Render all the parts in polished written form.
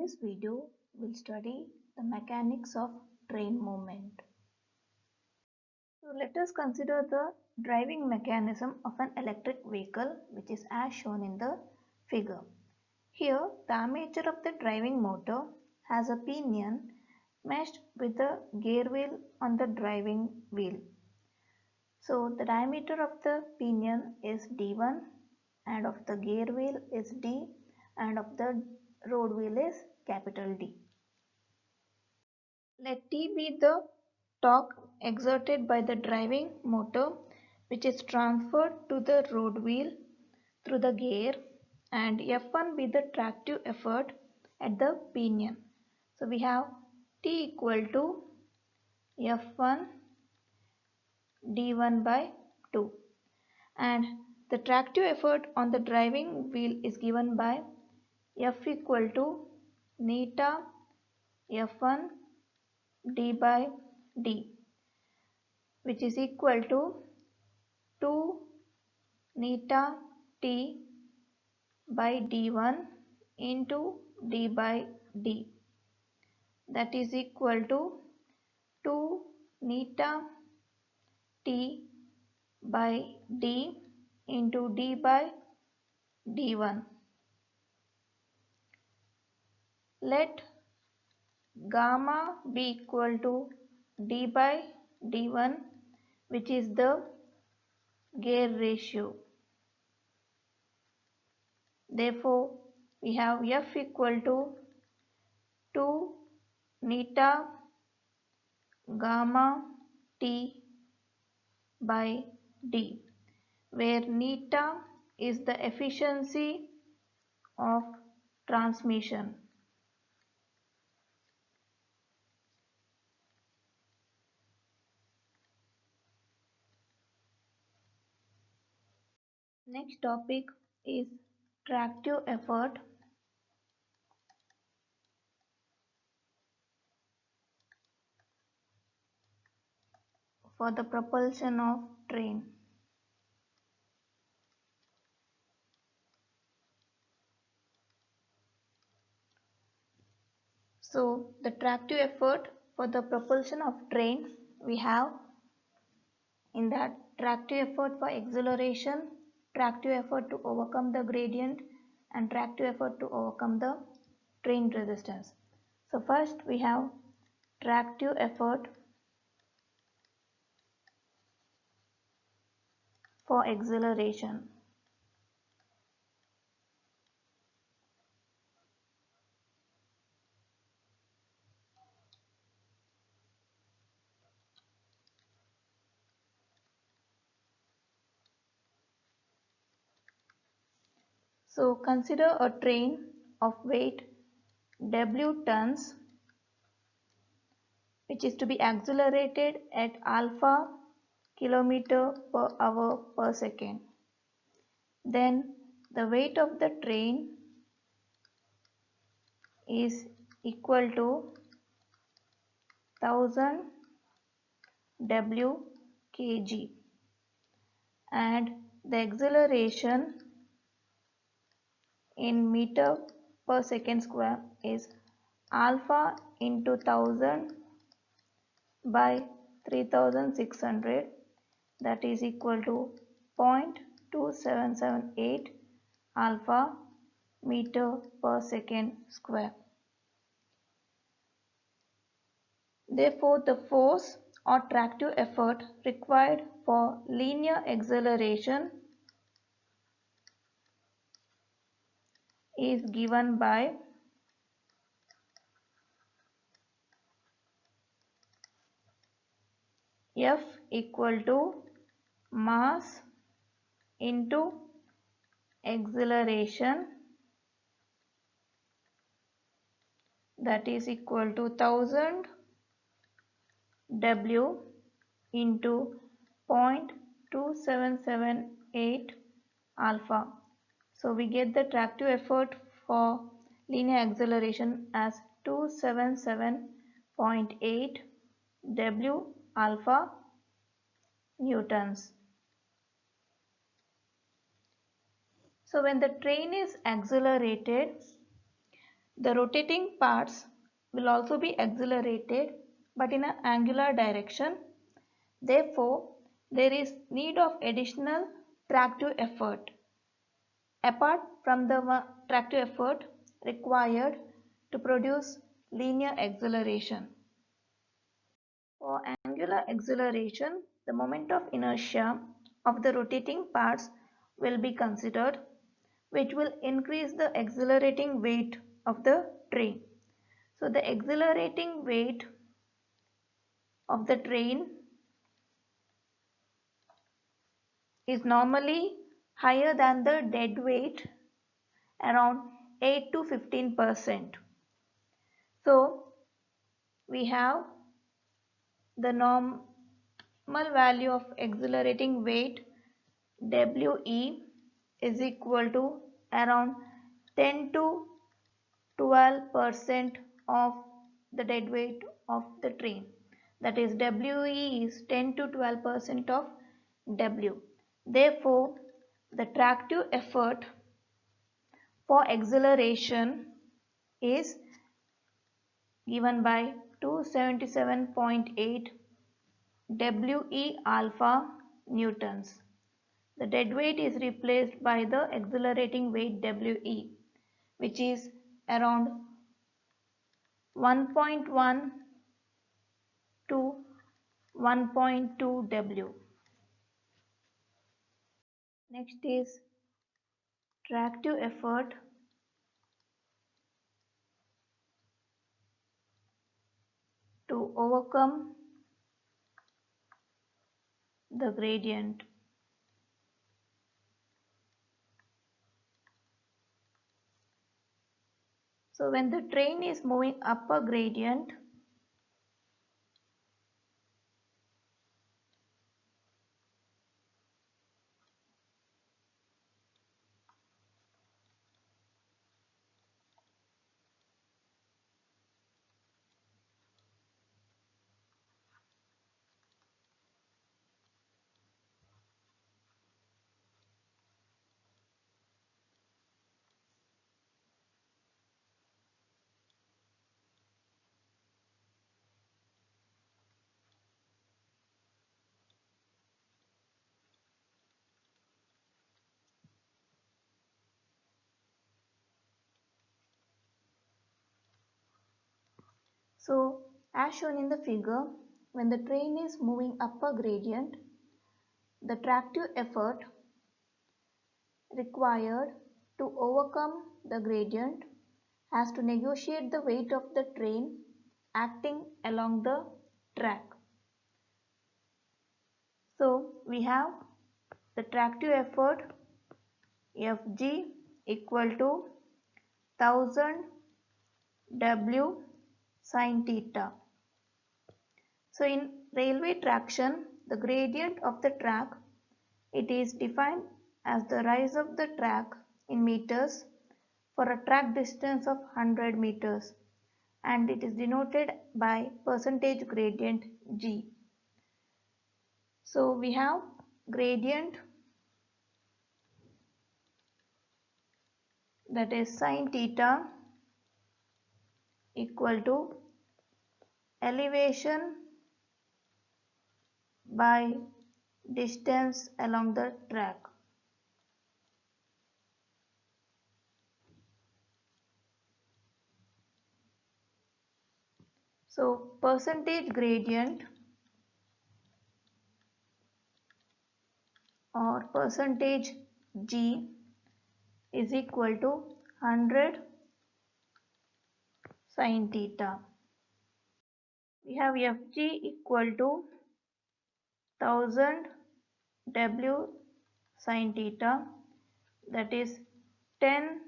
this video, we'll study the mechanics of train movement. So let us consider the driving mechanism of an electric vehicle, which is as shown in the figure. Here, the armature of the driving motor has a pinion meshed with the gear wheel on the driving wheel. So the diameter of the pinion is D1 and of the gear wheel is D and of the road wheel is capital D. Let T be the torque exerted by the driving motor which is transferred to the road wheel through the gear, and F1 be the tractive effort at the pinion. So we have T equal to F1 D1 by 2, and the tractive effort on the driving wheel is given by F equal to neta F1 D by D, which is equal to 2 neta T by D1 into D by D, that is equal to 2 neta T by D into D by D1. Let gamma be equal to D by D1, which is the gear ratio. Therefore, we have F equal to 2 neta gamma T by D, where neta is the efficiency of transmission. Next topic is tractive effort. For the propulsion of train. So the tractive effort for the propulsion of train, we have in that tractive effort for acceleration, tractive effort to overcome the gradient, and tractive effort to overcome the train resistance. So first we have tractive effort for acceleration. So consider a train of weight W tons, which is to be accelerated at alpha kilometer per hour per second. Then the weight of the train is equal to 1000 W kg, and the acceleration in meter per second square is alpha into 1000 by 3600, that is equal to 0.2778 alpha meter per second square. Therefore, the force or tractive effort required for linear acceleration is given by F equal to mass into acceleration, that is equal to 1000 W into 0.2778 alpha. So we get the tractive effort for linear acceleration as 277.8 W alpha newtons. So when the train is accelerated, The rotating parts will also be accelerated but in an angular direction. Therefore, there is need of additional tractive effort apart from the tractive effort required to produce linear acceleration. For angular acceleration, the moment of inertia of the rotating parts will be considered, which will increase the accelerating weight of the train. So the accelerating weight of the train is normally higher than the dead weight, around 8 to 15%. So we have the normal value of accelerating weight WE is equal to around 10 to 12% of the dead weight of the train. That is, WE is 10 to 12% of W. Therefore, the tractive effort for acceleration is given by 277.8 WE alpha newtons. The dead weight is replaced by the accelerating weight WE, which is around 1.1 to 1.2 W. Next is tractive effort to overcome the gradient. So when the train is moving up a gradient, so as shown in the figure, when the train is moving up a gradient, the tractive effort required to overcome the gradient has to negotiate the weight of the train acting along the track. So we have the tractive effort Fg equal to 1000 W sin theta. So in railway traction, the gradient of the track, it is defined as the rise of the track in meters for a track distance of 100 meters, and it is denoted by percentage gradient G. So we have gradient, that is sin theta equal to elevation by distance along the track. So percentage gradient or percentage G is equal to 100 sin theta. We have Fg equal to 1000 W sin theta, that is 10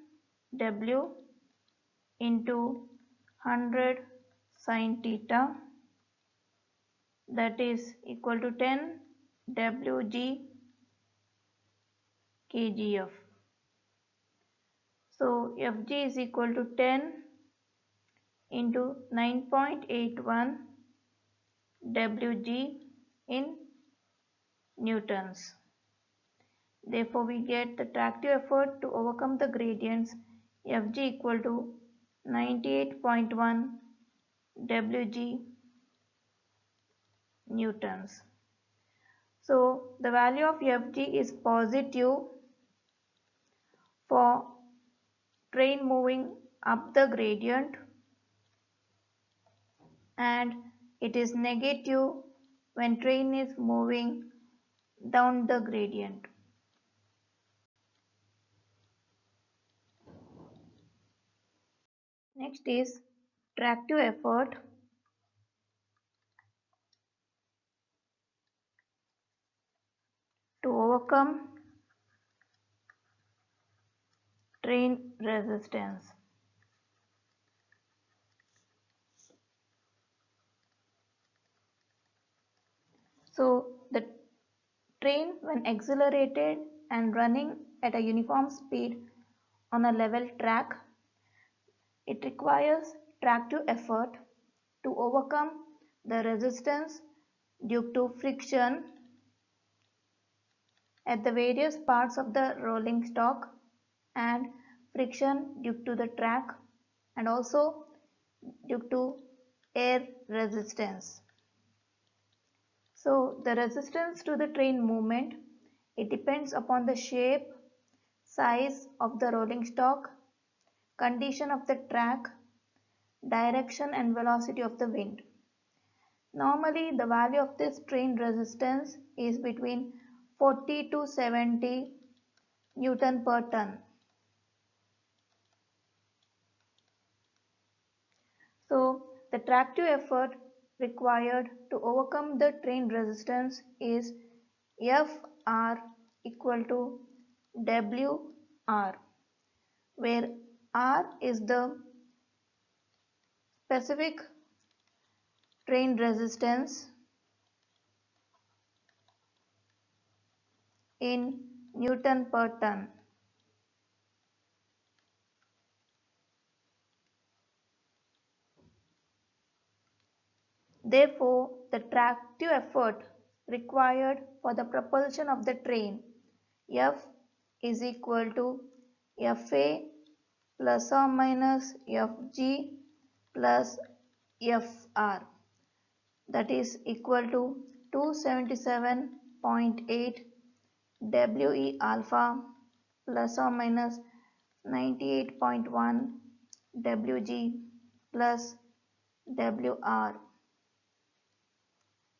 W into 100 sin theta, that is equal to 10 Wg kgf. So Fg is equal to 10 into 9.81 Wg in newtons. Therefore, we get the tractive effort to overcome the gradients Fg equal to 98.1 Wg newtons. So the value of Fg is positive for train moving up the gradient and it is negative when train is moving down the gradient. Next is tractive effort. To overcome train resistance. So the train when accelerated and running at a uniform speed on a level track, it requires tractive effort to overcome the resistance due to friction at the various parts of the rolling stock and friction due to the track and also due to air resistance. So the resistance to the train movement, it depends upon the shape, size of the rolling stock, condition of the track, direction and velocity of the wind. Normally the value of this train resistance is between 40 to 70 Newton per ton. So the tractive effort required to overcome the train resistance is Fr equal to Wr, where R is the specific train resistance in Newton per ton. Therefore, the tractive effort required for the propulsion of the train F is equal to Fa plus or minus Fg plus Fr, that is equal to 277.8 We alpha plus or minus 98.1 Wg plus Wr.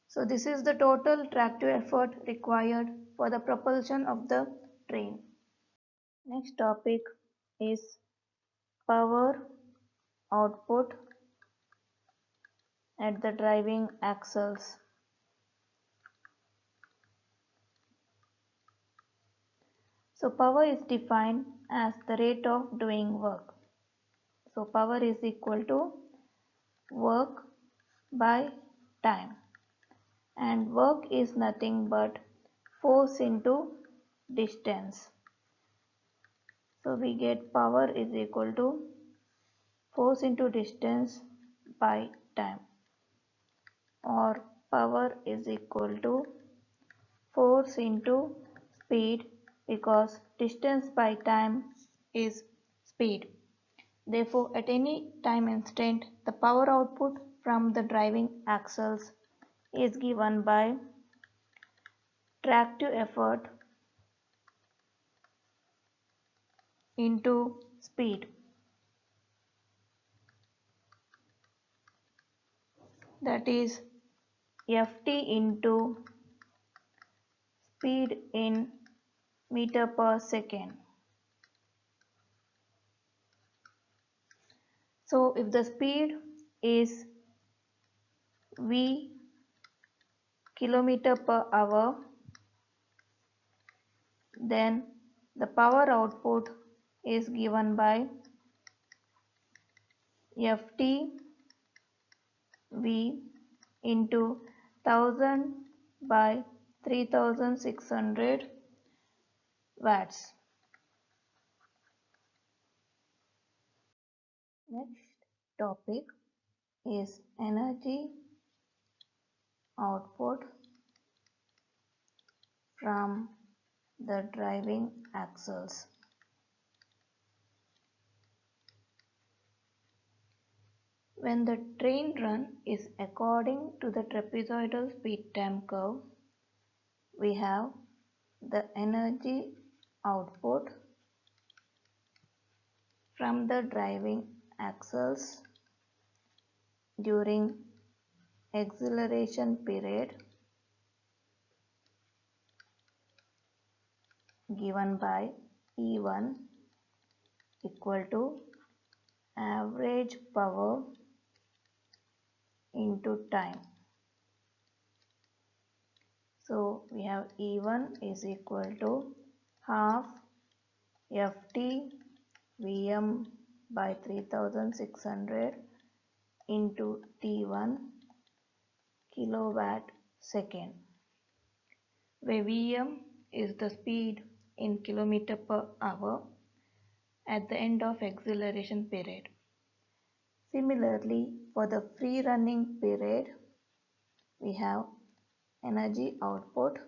So this is the total tractive effort required for the propulsion of the train. Next topic is power output at the driving axles. So power is defined as the rate of doing work. So power is equal to work by time, and work is nothing but force into distance. So we get power is equal to force into distance by time, or power is equal to force into speed, because distance by time is speed. Therefore, at any time instant, the power output from the driving axles is given by tractive effort into speed, that is Ft into speed in meter per second. So if the speed is v kilometer per hour, then the power output is given by Ft v into 1000 by 3600 watts. Next topic is energy output from the driving axles. When the train run is according to the trapezoidal speed time curve, we have the energy output from the driving axles during acceleration period given by E1 equal to average power into time. So we have E1 is equal to half Ft Vm by 3600 into T1 kilowatt second, where Vm is the speed in kilometer per hour at the end of acceleration period. Similarly, for the free running period, we have energy output.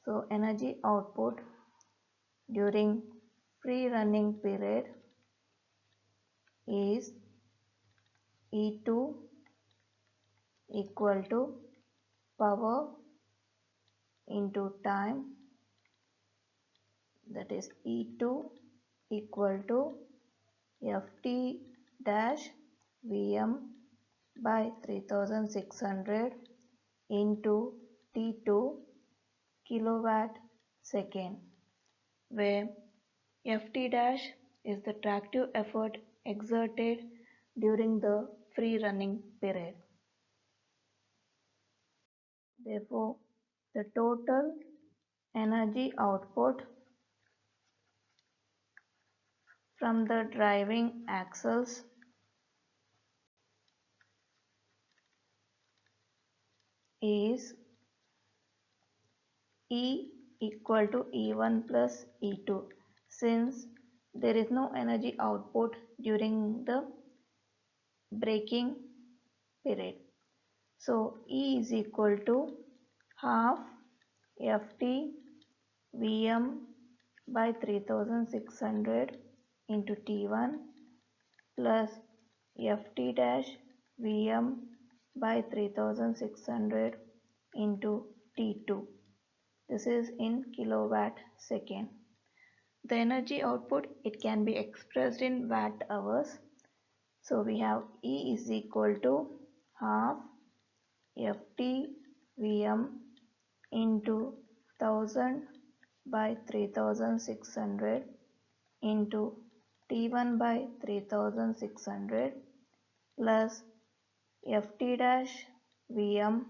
So energy output during free running period is E2 equal to power into time, that is E2 equal to Ft dash Vm by 3600 into T2 kilowatt second, where Ft dash is the tractive effort exerted during the free running period. Therefore, the total energy output from the driving axles is E equal to E1 plus E2, since there is no energy output during the braking period. So E is equal to half Ft Vm by 3600 into T1 plus Ft dash Vm by 3600 into T2. This is in kilowatt second. The energy output, it can be expressed in watt hours. So we have E is equal to half Ft Vm into 1000 by 3600 into T1 by 3600 plus Ft dash Vm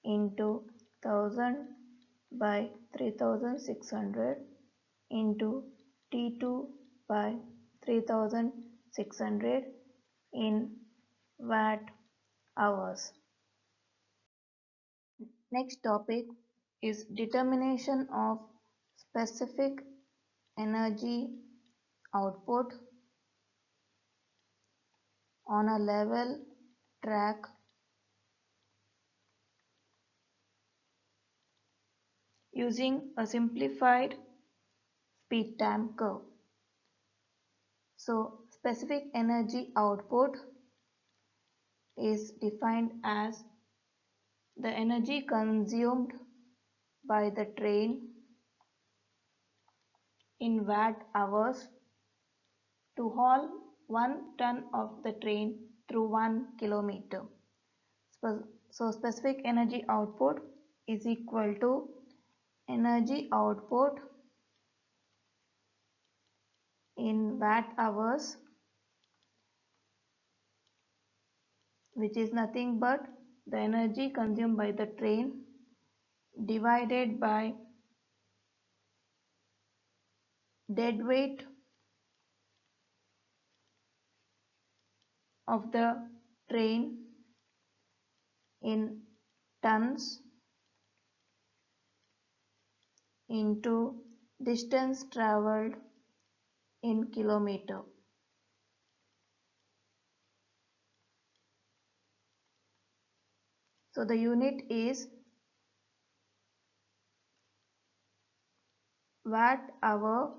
into 1000 by 3600 into T2 by 3600 in watt hours. Next topic is determination of specific energy output on a level track using a simplified speed time curve. So specific energy output is defined as the energy consumed by the train in watt hours to haul 1 ton of the train through 1 kilometer. So specific energy output is equal to energy output in watt hours, which is nothing but the energy consumed by the train divided by dead weight of the train in tons into distance travelled in kilometer. So the unit is watt hour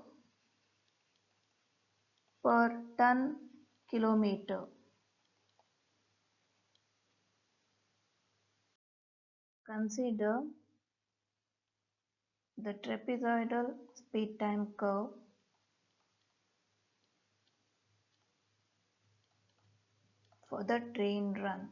per ton kilometer. Consider the trapezoidal speed time curve for the train run.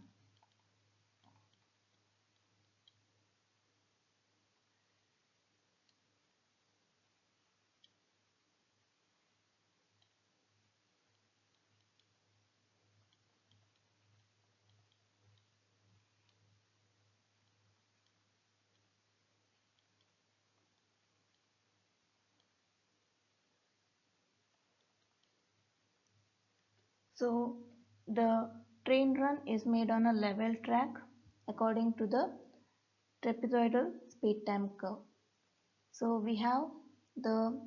So the train run is made on a level track according to the trapezoidal speed time curve. So we have the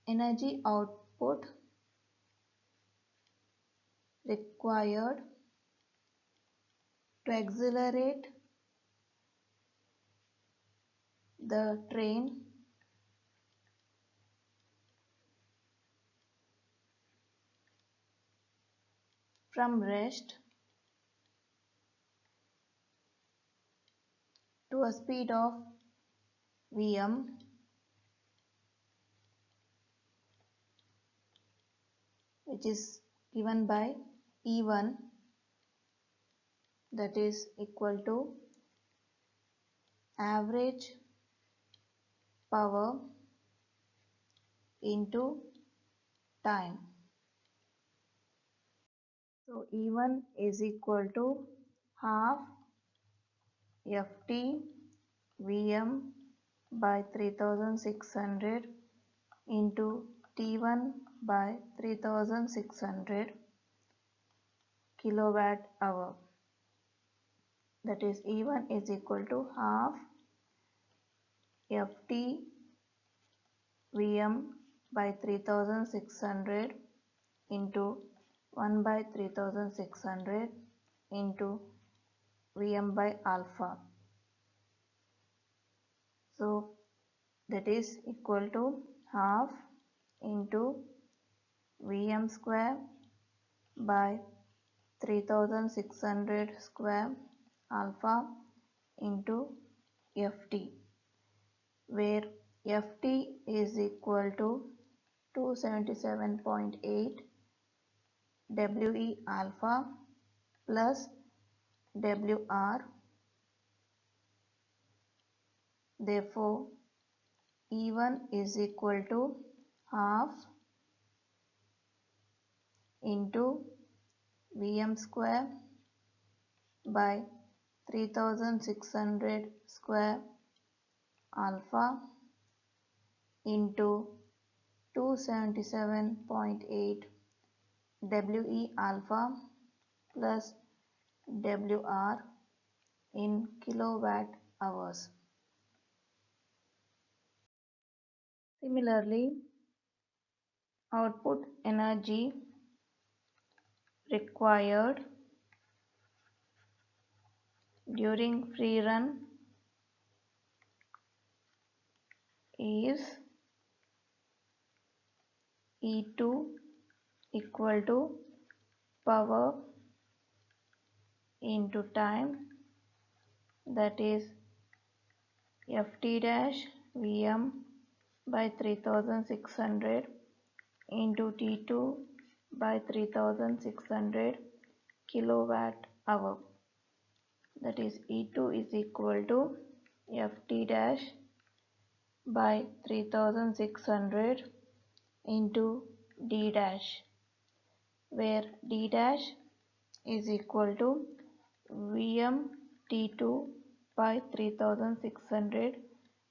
energy output required to accelerate the train from rest to a speed of Vm, which is given by E1, that is equal to average power into time. So E1 is equal to half Ft Vm by 3600 into T1 by 3600 kilowatt hour. That is E1 is equal to half Ft Vm by 3600 into 1 by 3600 into Vm by alpha. So that is equal to half into Vm square by 3600 square alpha into Ft, where Ft is equal to 277.8 We alpha plus Wr. Therefore, E1 is equal to half into Vm square by 3600 square alpha into 277.8 We alpha plus Wr in kilowatt hours. Similarly, output energy required during free run is E2 equal to power into time, that is Ft dash Vm by 3600 into T2 by 3600 kilowatt hour. That is E2 is equal to Ft dash by 3600 into D dash, where D dash is equal to Vm T2 by 3600,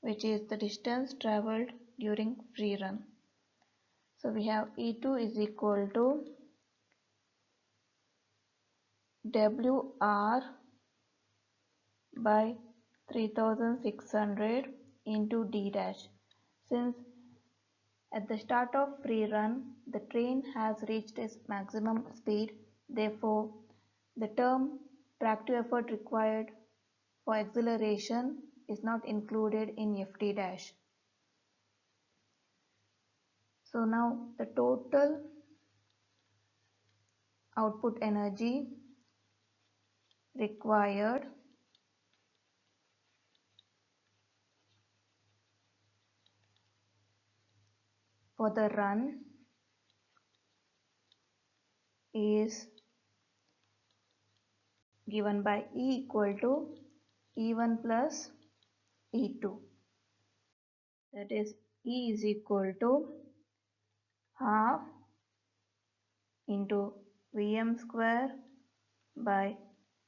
which is the distance travelled during free run. So we have E2 is equal to Wr by 3600 into D dash. Since at the start of free run, the train has reached its maximum speed, therefore the term tractive effort required for acceleration is not included in Ft dash. So now the total output energy required for the run is given by E equal to E1 plus E2. That is E is equal to half into Vm square by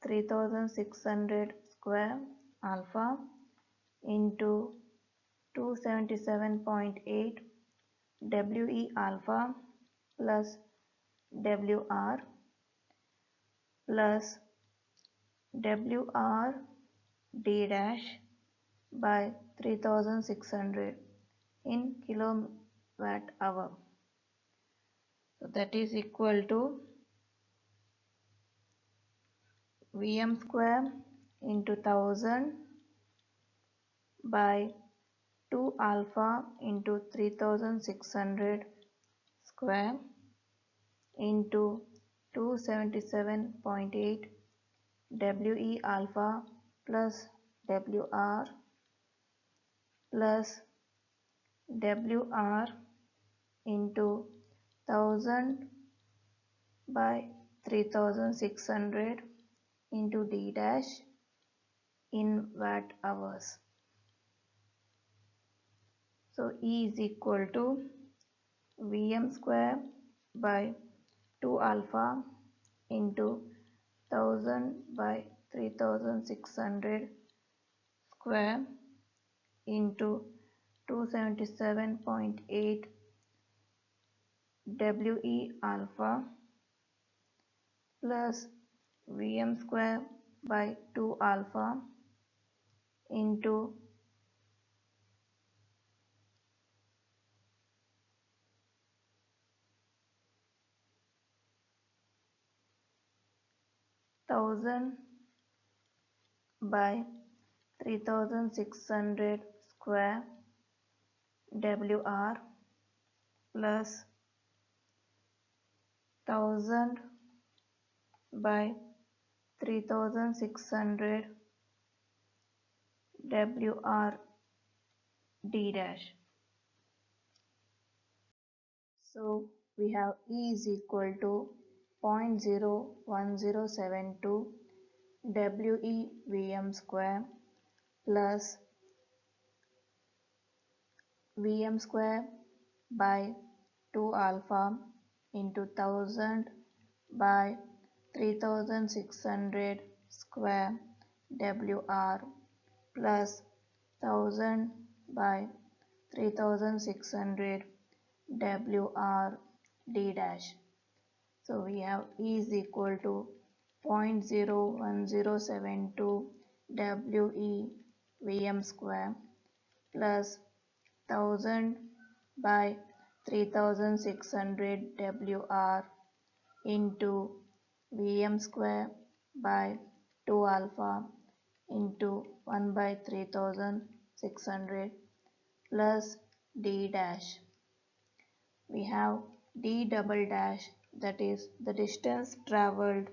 3600 square alpha into 277.8 We alpha plus Wr plus Wr d dash by 3600 in kilowatt hour. So that is equal to Vm square into 1000 by 2 alpha into 3600 square into 277.8 We alpha plus Wr plus Wr into 1000 by 3600 into d dash in watt hours. So E is equal to Vm square by 2 alpha into 1000 by 3600 square into 277.8 We alpha plus Vm square by 2 alpha into 1000 by 3600 square Wr plus 1000 by 3600 Wr d dash. So we have E is equal to 0.01072 We Vm square plus Vm square by 2 alpha into 1000 by 3600 square Wr plus 1000 by 3600 Wr d dash. So we have E is equal to 0.01072 We Vm square plus 1000 by 3600 Wr into Vm square by 2 alpha into 1 by 3600 plus d dash. We have d double dash, that is the distance travelled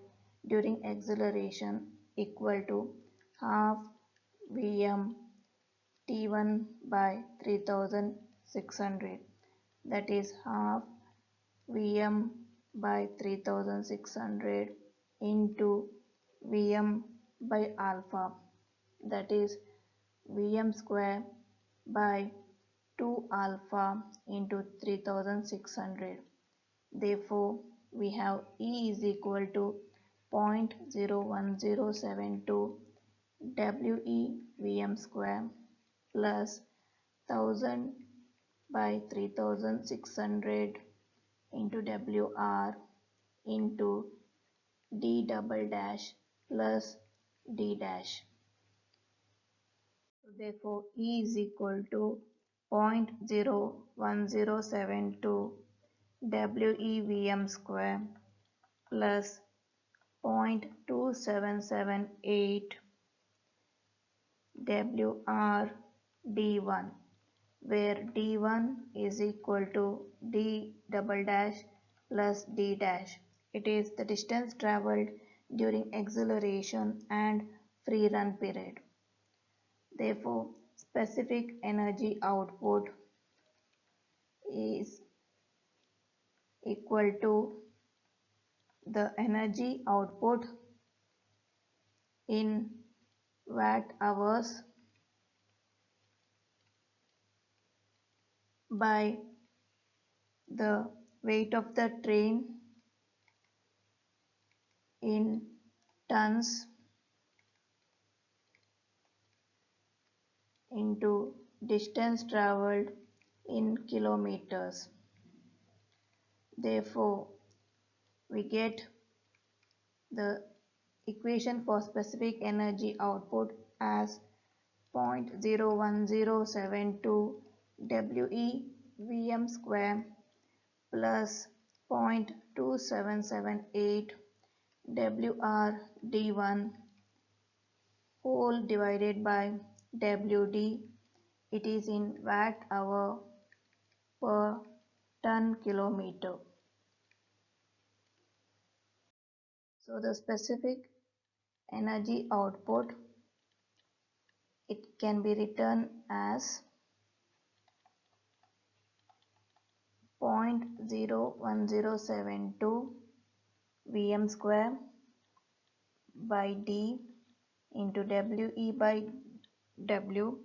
during acceleration, equal to half Vm t1 by 3600, that is half Vm by 3600 into Vm by alpha, that is Vm square by 2 alpha into 3600. Therefore, we have E is equal to 0.01072 We Vm square plus 1000 by 3600 into Wr into d double dash plus d dash. So therefore, E is equal to 0.01072 Wevm square plus 0.2778 Wr d1, where d1 is equal to d double dash plus d dash, It is the distance traveled during acceleration and free run period. Therefore, specific energy output is equal to the energy output in watt hours by the weight of the train in tons into distance traveled in kilometers. Therefore, we get the equation for specific energy output as 0.01072 WeVm square plus 0.2778 WRD1 whole divided by WD. It is in watt hour per ton kilometer. So the specific energy output, it can be written as 0.01072 Vm square by D into We by W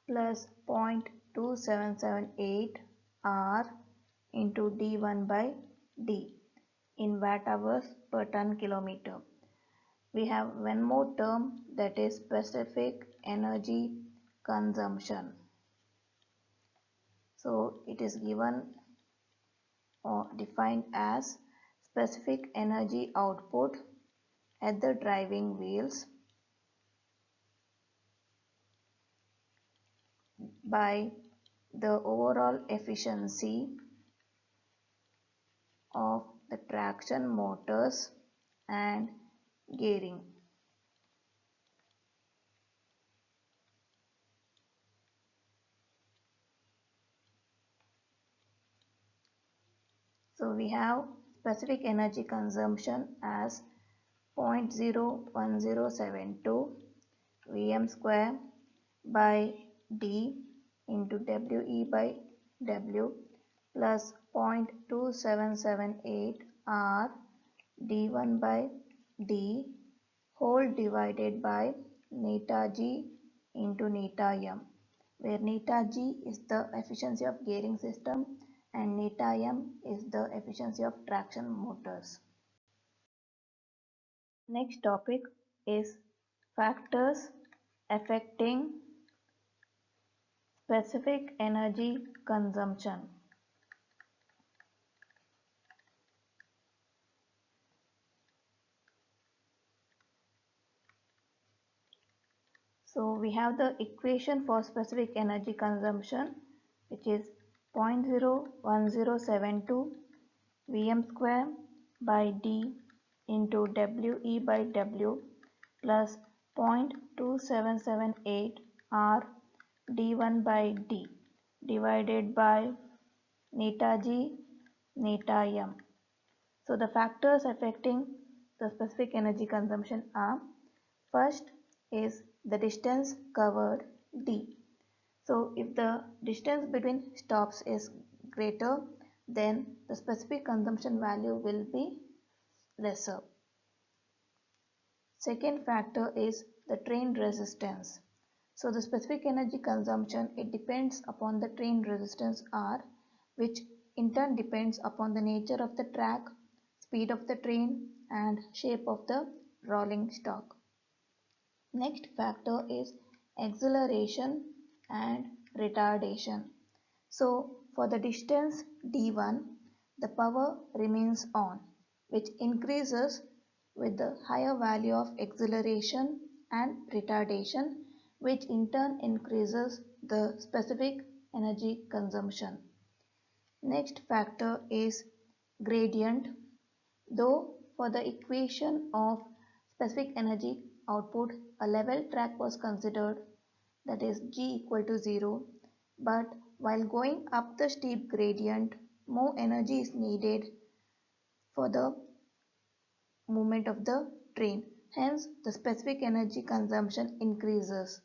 plus 0.2778 R into D1 by D in watt hours per ton kilometer. We have one more term, that is specific energy consumption. So it is given or defined as specific energy output at the driving wheels by the overall efficiency of the traction motors and gearing. So we have specific energy consumption as 0.01072 Vm square by D into We by W plus 0.2778 R D1 by D whole divided by neta G into neta M, where neta G is the efficiency of gearing system and neta M is the efficiency of traction motors. Next topic is factors affecting specific energy consumption. So we have the equation for specific energy consumption, which is 0.01072 Vm square by D into We by W plus 0.2778 R D1 by D divided by neta G neta M. So the factors affecting the specific energy consumption are: first is the distance covered D. So if the distance between stops is greater, then the specific consumption value will be lesser. Second factor is the train resistance. So the specific energy consumption, it depends upon the train resistance R, which in turn depends upon the nature of the track, speed of the train and shape of the rolling stock. Next factor is acceleration and retardation. So for the distance d1, the power remains on, which increases with the higher value of acceleration and retardation, which in turn increases the specific energy consumption. Next factor is gradient. Though for the equation of specific energy output, a level track was considered, that is G equal to 0, but while going up the steep gradient, more energy is needed for the movement of the train. Hence, the specific energy consumption increases.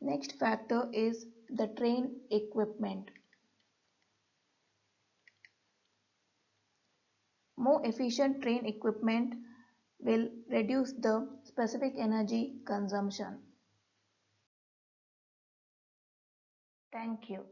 Next factor is the train equipment. More efficient train equipment will reduce the specific energy consumption. Thank you.